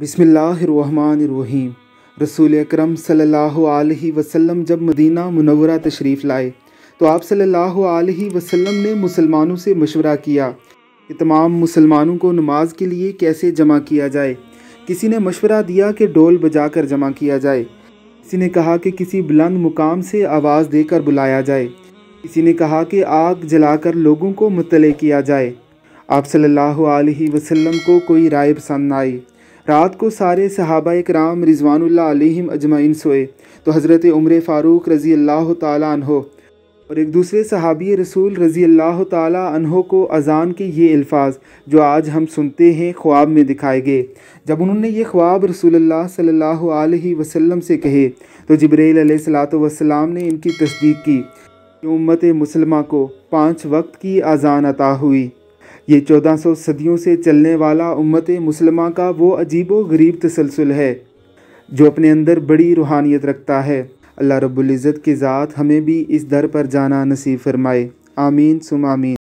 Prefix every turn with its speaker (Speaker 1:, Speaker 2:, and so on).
Speaker 1: बिस्मिल्लाहिर्रहमानिर्रहीम। रसूल अकरम सल्लल्लाहु अलैहि वसल्लम जब मदीना मुनव्वरा तशरीफ़ लाए तो आप सल्लल्लाहु अलैहि वसल्लम ने मुसलमानों से मशवरा किया कि तमाम मुसलमानों को नमाज के लिए कैसे जमा किया जाए। किसी ने मशवरा दिया कि ढोल बजाकर जमा किया जाए, किसी ने कहा कि किसी बुलंद मुकाम से आवाज़ देकर बुलाया जाए, किसी ने कहा कि आग जलाकर लोगों को मुत्तले किया जाए। आप सल्लल्लाहु अलैहि वसल्लम को कोई राय पसंद आई। रात को सारे सहाबा इकराम रिज़वानुल्लाह अलैहिम अजमाइन सोए तो हज़रत उमर फ़ारूक रज़ी अल्लाह ताला अन्हो और एक दूसरे सहाबी रसूल रज़ी अल्लाह ताला अन्हो को अज़ान के ये अल्फाज जो आज हम सुनते हैं ख्वाब में दिखाए गए। जब उन्होंने ये ख्वाब रसूलुल्लाह सल्लल्लाहु अलैहि वसल्लम से कहे तो जिब्रील अलैहिस्सलातु वस्सलाम ने इनकी तस्दीक की कि उम्मत मुसलमा को 5 वक्त की अज़ान अता हुई। ये 1400 सदियों से चलने वाला उम्मत मुसलमा का वो अजीबो गरीब तसलसल है जो अपने अंदर बड़ी रूहानियत रखता है। अल्लाह रब्बुल इज़्ज़त की ज़ात हमें भी इस दर पर जाना नसीब फरमाए। आमीन सुम आमीन।